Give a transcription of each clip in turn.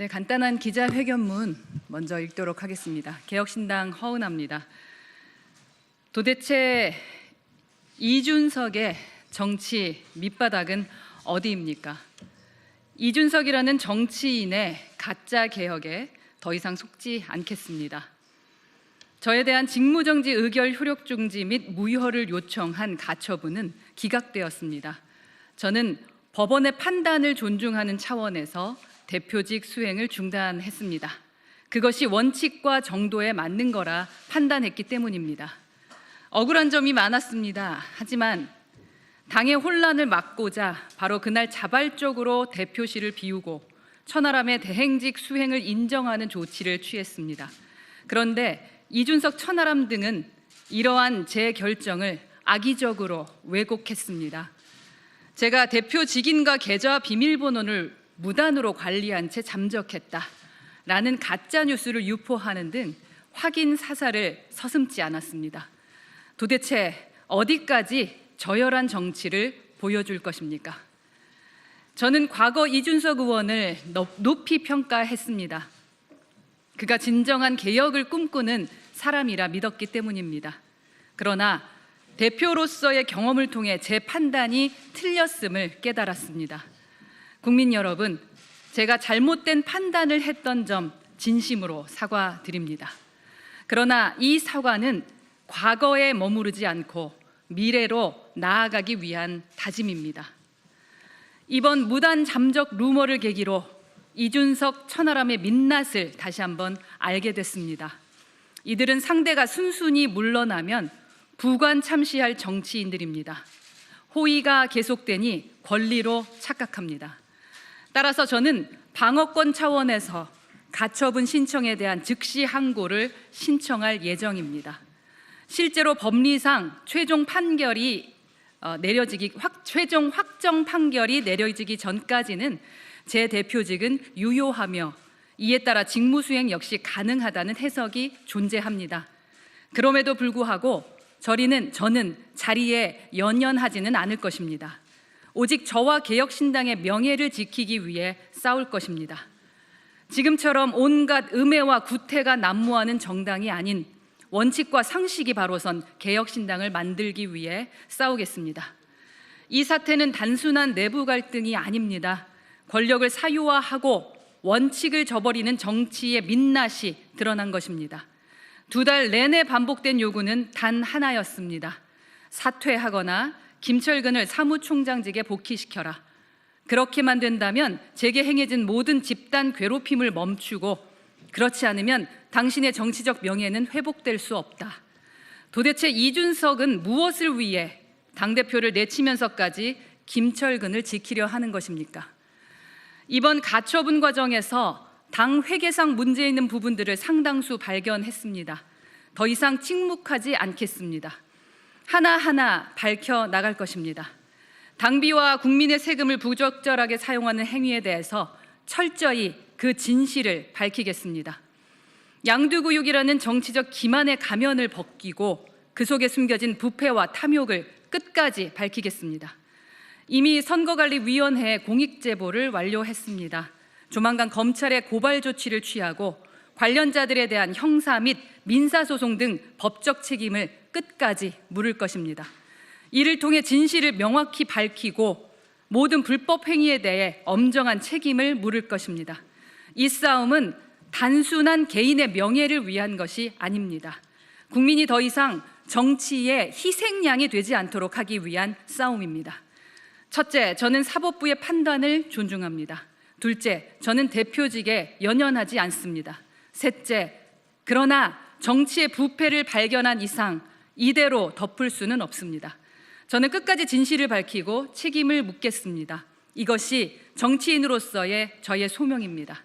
네, 간단한 기자회견문 먼저 읽도록 하겠습니다. 개혁신당 허은하입니다. 도대체 이준석의 정치 밑바닥은 어디입니까? 이준석이라는 정치인의 가짜 개혁에 더 이상 속지 않겠습니다. 저에 대한 직무정지 의결 효력 중지 및 무효를 요청한 가처분은 기각되었습니다. 저는 법원의 판단을 존중하는 차원에서 대표직 수행을 중단했습니다. 그것이 원칙과 정도에 맞는 거라 판단했기 때문입니다. 억울한 점이 많았습니다. 하지만 당의 혼란을 막고자 바로 그날 자발적으로 대표실을 비우고 천하람의 대행직 수행을 인정하는 조치를 취했습니다. 그런데 이준석, 천하람 등은 이러한 제 결정을 악의적으로 왜곡했습니다. 제가 대표 직인과 계좌 비밀번호를 무단으로 관리한 채 잠적했다라는 가짜 뉴스를 유포하는 등 확인 사살을 서슴지 않았습니다. 도대체 어디까지 저열한 정치를 보여줄 것입니까? 저는 과거 이준석 의원을 높이 평가했습니다. 그가 진정한 개혁을 꿈꾸는 사람이라 믿었기 때문입니다. 그러나 대표로서의 경험을 통해 제 판단이 틀렸음을 깨달았습니다. 국민 여러분, 제가 잘못된 판단을 했던 점 진심으로 사과드립니다. 그러나 이 사과는 과거에 머무르지 않고 미래로 나아가기 위한 다짐입니다. 이번 무단 잠적 루머를 계기로 이준석, 천하람의 민낯을 다시 한번 알게 됐습니다. 이들은 상대가 순순히 물러나면 부관 참시할 정치인들입니다. 호의가 계속되니 권리로 착각합니다. 따라서 저는 방어권 차원에서 가처분 신청에 대한 즉시 항고를 신청할 예정입니다. 실제로 법리상 최종 확정 판결이 내려지기 전까지는 제 대표직은 유효하며 이에 따라 직무수행 역시 가능하다는 해석이 존재합니다. 그럼에도 불구하고 저는 자리에 연연하지는 않을 것입니다. 오직 저와 개혁신당의 명예를 지키기 위해 싸울 것입니다. 지금처럼 온갖 음해와 구태가 난무하는 정당이 아닌 원칙과 상식이 바로선 개혁신당을 만들기 위해 싸우겠습니다. 이 사태는 단순한 내부 갈등이 아닙니다. 권력을 사유화하고 원칙을 저버리는 정치의 민낯이 드러난 것입니다. 2달 내내 반복된 요구는 단 하나였습니다. 사퇴하거나 김철근을 사무총장직에 복귀시켜라. 그렇게만 된다면 제게 행해진 모든 집단 괴롭힘을 멈추고 그렇지 않으면 당신의 정치적 명예는 회복될 수 없다. 도대체 이준석은 무엇을 위해 당대표를 내치면서까지 김철근을 지키려 하는 것입니까? 이번 가처분 과정에서 당 회계상 문제 있는 부분들을 상당수 발견했습니다. 더 이상 침묵하지 않겠습니다. 하나하나 밝혀나갈 것입니다. 당비와 국민의 세금을 부적절하게 사용하는 행위에 대해서 철저히 그 진실을 밝히겠습니다. 양두구육이라는 정치적 기만의 가면을 벗기고 그 속에 숨겨진 부패와 탐욕을 끝까지 밝히겠습니다. 이미 선거관리위원회에 공익제보를 완료했습니다. 조만간 검찰의 고발 조치를 취하고 관련자들에 대한 형사 및 민사소송 등 법적 책임을 끝까지 물을 것입니다. 이를 통해 진실을 명확히 밝히고 모든 불법 행위에 대해 엄정한 책임을 물을 것입니다. 이 싸움은 단순한 개인의 명예를 위한 것이 아닙니다. 국민이 더 이상 정치의 희생양이 되지 않도록 하기 위한 싸움입니다. 첫째, 저는 사법부의 판단을 존중합니다. 둘째, 저는 대표직에 연연하지 않습니다. 셋째, 그러나 정치의 부패를 발견한 이상 이대로 덮을 수는 없습니다. 저는 끝까지 진실을 밝히고 책임을 묻겠습니다. 이것이 정치인으로서의 저의 소명입니다.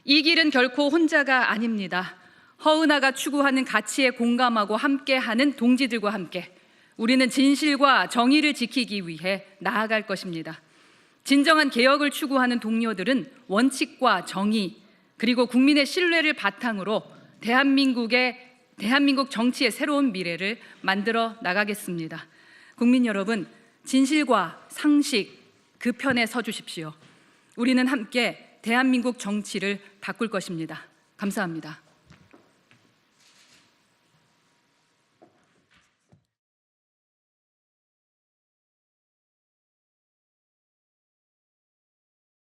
이 길은 결코 혼자가 아닙니다. 허은하가 추구하는 가치에 공감하고 함께하는 동지들과 함께 우리는 진실과 정의를 지키기 위해 나아갈 것입니다. 진정한 개혁을 추구하는 동료들은 원칙과 정의 그리고 국민의 신뢰를 바탕으로 대한민국 정치의 새로운 미래를 만들어 나가겠습니다. 국민 여러분, 진실과 상식 그 편에 서 주십시오. 우리는 함께 대한민국 정치를 바꿀 것입니다. 감사합니다.